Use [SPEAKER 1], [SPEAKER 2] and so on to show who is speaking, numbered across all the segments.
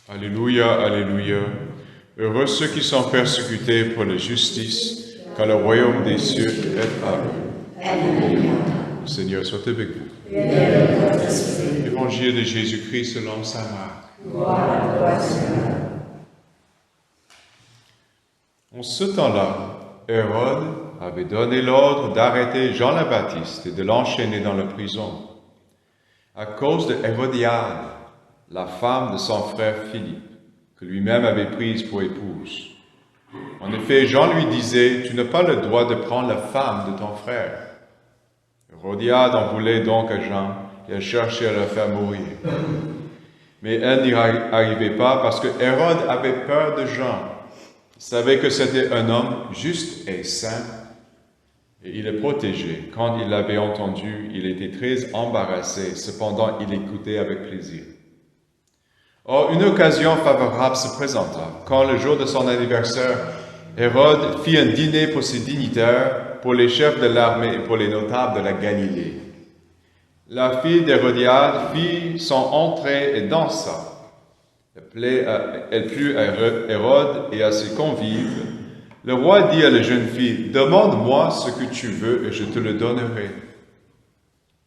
[SPEAKER 1] Alléluia, Alléluia. Heureux ceux qui sont persécutés pour la justice, car le royaume des cieux est à eux.
[SPEAKER 2] Alléluia.
[SPEAKER 1] Le Seigneur soit avec vous. Évangile de Jésus-Christ selon saint Marc.
[SPEAKER 2] Gloire à toi, Seigneur.
[SPEAKER 1] En ce temps-là, Hérode avait donné l'ordre d'arrêter Jean le Baptiste et de l'enchaîner dans la prison, à cause de Hérodiade, la femme de son frère Philippe, que lui-même avait prise pour épouse. En effet, Jean lui disait, « Tu n'as pas le droit de prendre la femme de ton frère. » Hérodiade en voulait donc à Jean, et elle cherchait à le faire mourir. Mais elle n'y arrivait pas parce que Hérode avait peur de Jean. Il savait que c'était un homme juste et saint, et il le protégeait. Quand il l'avait entendu, il était très embarrassé, cependant il écoutait avec plaisir. Or, une occasion favorable se présenta. Quand le jour de son anniversaire, Hérode fit un dîner pour ses dignitaires, pour les chefs de l'armée et pour les notables de la Galilée. La fille d'Hérodiade fit son entrée et dansa. Elle plut à Hérode et à ses convives. Le roi dit à la jeune fille, « Demande-moi ce que tu veux et je te le donnerai. »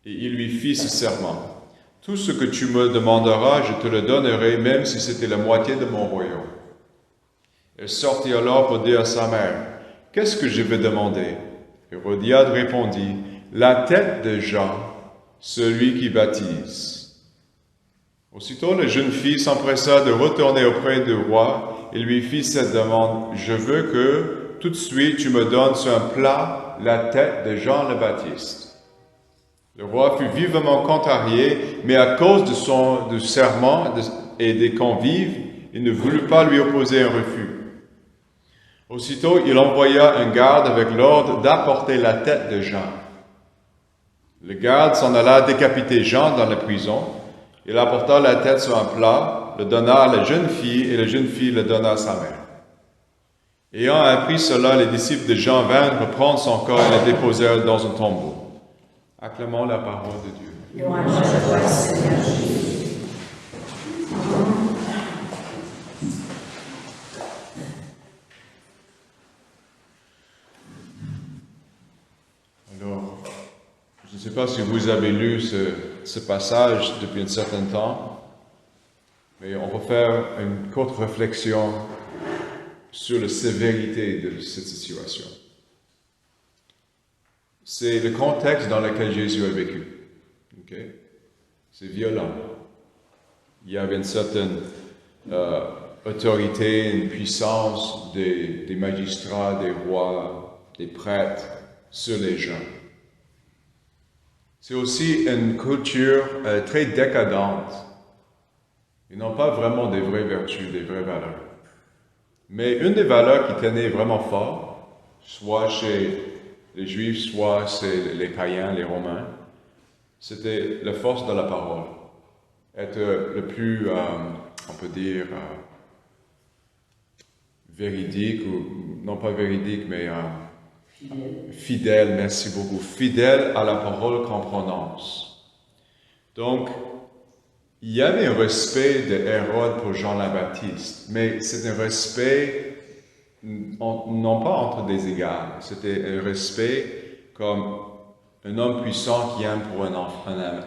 [SPEAKER 1] Et il lui fit ce serment. « Tout ce que tu me demanderas, je te le donnerai, même si c'était la moitié de mon royaume. » Elle sortit alors pour dire à sa mère, « Qu'est-ce que je vais demander ?» Hérodiade répondit, « La tête de Jean, celui qui baptise. » Aussitôt, la jeune fille s'empressa de retourner auprès du roi et lui fit cette demande, « Je veux que, tout de suite, tu me donnes sur un plat la tête de Jean le Baptiste. » Le roi fut vivement contrarié, mais à cause du serment et des convives, il ne voulut pas lui opposer un refus. Aussitôt, il envoya un garde avec l'ordre d'apporter la tête de Jean. Le garde s'en alla décapiter Jean dans la prison. Il apporta la tête sur un plat, le donna à la jeune fille, et la jeune fille le donna à sa mère. Ayant appris cela, les disciples de Jean vinrent reprendre son corps et le déposèrent dans un tombeau. Acclamons la parole de Dieu.
[SPEAKER 2] Louange à toi, Seigneur Jésus.
[SPEAKER 1] Alors, je ne sais pas si vous avez lu ce passage depuis un certain temps, mais on va faire une courte réflexion sur la sévérité de cette situation. C'est le contexte dans lequel Jésus a vécu. Okay? C'est violent. Il y avait une certaine autorité, une puissance des magistrats, des rois, des prêtres sur les gens. C'est aussi une culture très décadente. Ils n'ont pas vraiment des vraies vertus, des vraies valeurs. Mais une des valeurs qui tenait vraiment fort, soit chez les Juifs, soit chez les païens, les Romains, c'était la force de la parole. Être le plus, on peut dire, véridique, ou non pas véridique, mais fidèle, merci beaucoup, fidèle à la parole qu'on prononce. Donc, il y avait un respect de Hérode pour Jean le Baptiste, mais c'est un respect non pas entre des égales, c'était un respect comme un homme puissant qui aime pour un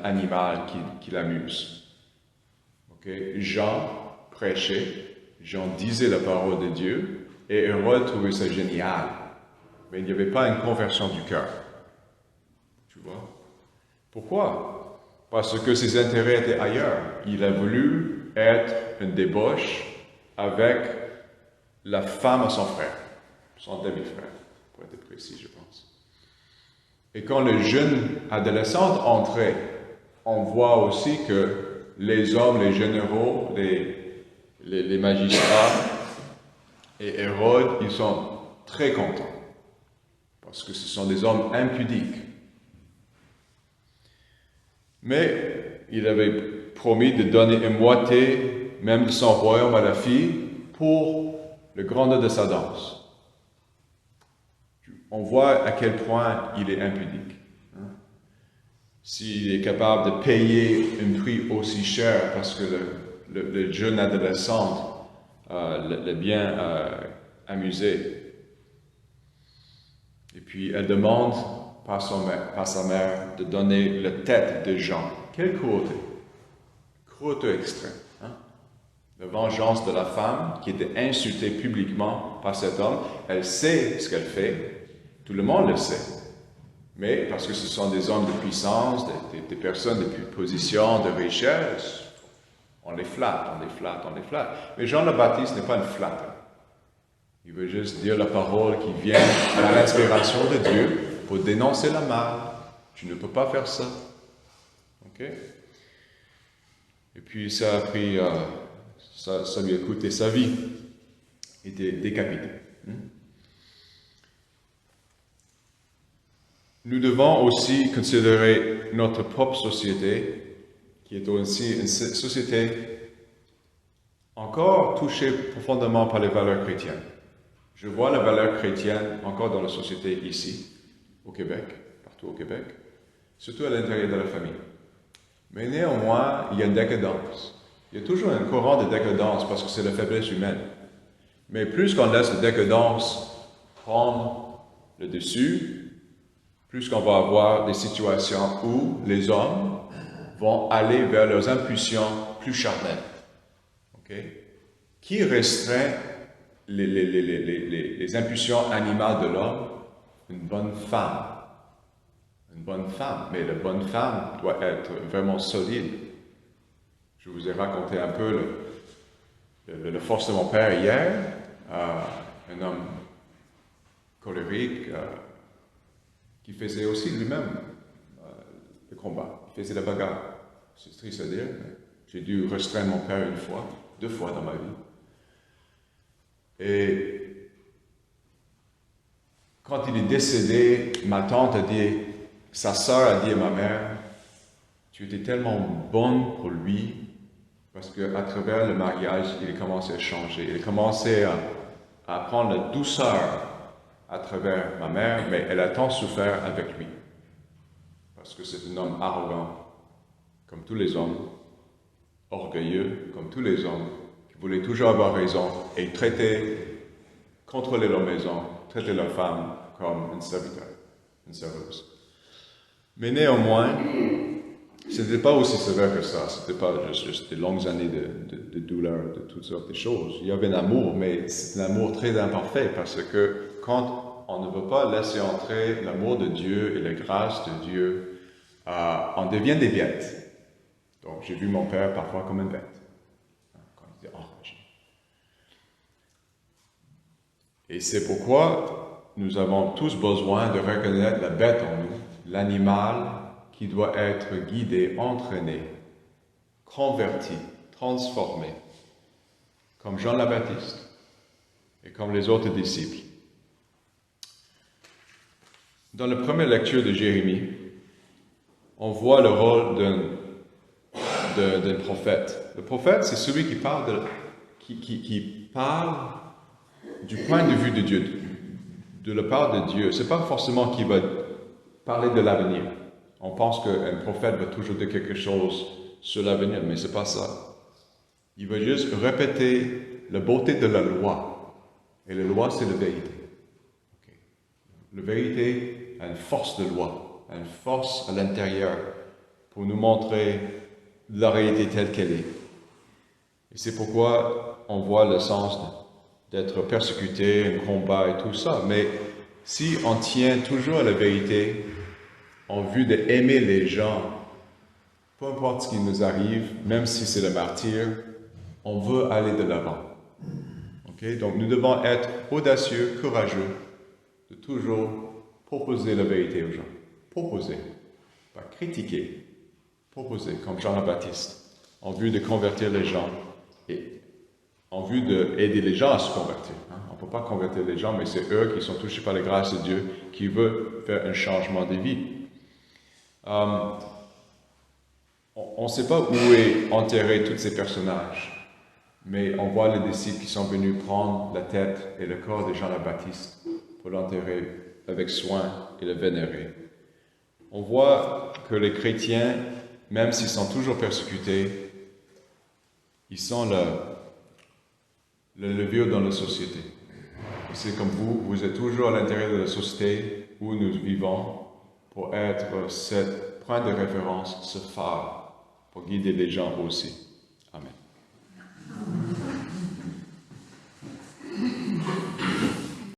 [SPEAKER 1] animal qui l'amuse. Okay? Jean prêchait, Jean disait la parole de Dieu, et Hérode trouvait ça génial. Mais il n'y avait pas une conversion du cœur. Tu vois? Pourquoi? Parce que ses intérêts étaient ailleurs. Il a voulu être une débauche avec la femme à son frère, son demi-frère, pour être précis, je pense. Et quand le jeune adolescent entrait, on voit aussi que les hommes, les généraux, les magistrats et Hérode, ils sont très contents. Parce que ce sont des hommes impudiques. Mais il avait promis de donner une moitié, même de son royaume à la fille, pour le grandeur de sa danse. On voit à quel point il est impudique. s'il est capable de payer un prix aussi cher parce que le jeune adolescent l'a bien amusé. Et puis elle demande par sa mère de donner la tête de Jean. Quelle cruauté! Cruauté extrême. Hein? La vengeance de la femme qui était insultée publiquement par cet homme. Elle sait ce qu'elle fait. Tout le monde le sait. Mais parce que ce sont des hommes de puissance, des personnes de position, de richesse, on les flatte, on les flatte, on les flatte. Mais Jean le Baptiste n'est pas une flatteur. Il veut juste dire la parole qui vient à l'inspiration de Dieu pour dénoncer le mal. Tu ne peux pas faire ça. OK? Et puis ça a pris, ça lui a coûté sa vie. Il était décapité. Nous devons aussi considérer notre propre société, qui est aussi une société encore touchée profondément par les valeurs chrétiennes. Je vois la valeur chrétienne encore dans la société ici, au Québec, partout au Québec, surtout à l'intérieur de la famille. Mais néanmoins, il y a une décadence. Il y a toujours un courant de décadence parce que c'est la faiblesse humaine. Mais plus qu'on laisse la décadence prendre le dessus, plus qu'on va avoir des situations où les hommes vont aller vers leurs impulsions plus charnelles. Okay? Qui restreint les impulsions animales de l'homme? Une bonne femme. Une bonne femme. Mais la bonne femme doit être vraiment solide. Je vous ai raconté un peu la force de mon père hier. Un homme colérique, qui faisait aussi lui-même le combat. Il faisait la bagarre. C'est triste à dire, mais j'ai dû restreindre mon père deux fois dans ma vie. Et quand il est décédé, ma tante a dit, sa sœur a dit à ma mère, tu étais tellement bonne pour lui, parce qu'à travers le mariage, il a commencé à changer. Il a commencé à apprendre la douceur à travers ma mère, mais elle a tant souffert avec lui. Parce que c'est un homme arrogant, comme tous les hommes, orgueilleux, comme tous les hommes, qui voulaient toujours avoir raison et contrôler leur maison, traiter leur femme comme une serviteur, une serveuse. Mais néanmoins, ce n'était pas aussi sévère que ça. Ce n'était pas juste des longues années de douleur, de toutes sortes de choses. Il y avait un amour, mais c'est un amour très imparfait parce que quand on ne veut pas laisser entrer l'amour de Dieu et la grâce de Dieu, on devient des bêtes. Donc, j'ai vu mon père parfois comme une bête, quand il était enragé. Et c'est pourquoi nous avons tous besoin de reconnaître la bête en nous, l'animal qui doit être guidé, entraîné, converti, transformé, comme Jean le Baptiste et comme les autres disciples. Dans la première lecture de Jérémie, on voit le rôle d'un prophète. Le prophète, c'est celui qui parle, qui parle du point de vue de Dieu, de la part de Dieu. Ce n'est pas forcément qu'il va parler de l'avenir. On pense qu'un prophète va toujours dire quelque chose sur l'avenir, mais ce n'est pas ça. Il va juste répéter la beauté de la loi. Et la loi, c'est la vérité. Okay. La vérité a une force de loi, a une force à l'intérieur pour nous montrer la réalité telle qu'elle est. Et c'est pourquoi on voit le sens d'être persécuté, un combat et tout ça. Mais si on tient toujours à la vérité, en vue d'aimer les gens, peu importe ce qui nous arrive, même si c'est le martyre, on veut aller de l'avant. Okay? Donc nous devons être audacieux, courageux, de toujours proposer la vérité aux gens. Proposer, pas critiquer, proposer, comme Jean le Baptiste, en vue de convertir les gens et en vue d'aider les gens à se convertir. On ne peut pas convertir les gens, mais c'est eux qui sont touchés par la grâce de Dieu, qui veulent faire un changement de vie. On ne sait pas où est enterré tous ces personnages, mais on voit les disciples qui sont venus prendre la tête et le corps de Jean le Baptiste pour l'enterrer avec soin et le vénérer. On voit que les chrétiens, même s'ils sont toujours persécutés, ils sont le levier dans la société. C'est comme vous êtes toujours à l'intérieur de la société où nous vivons pour être ce point de référence, ce phare, pour guider les gens aussi.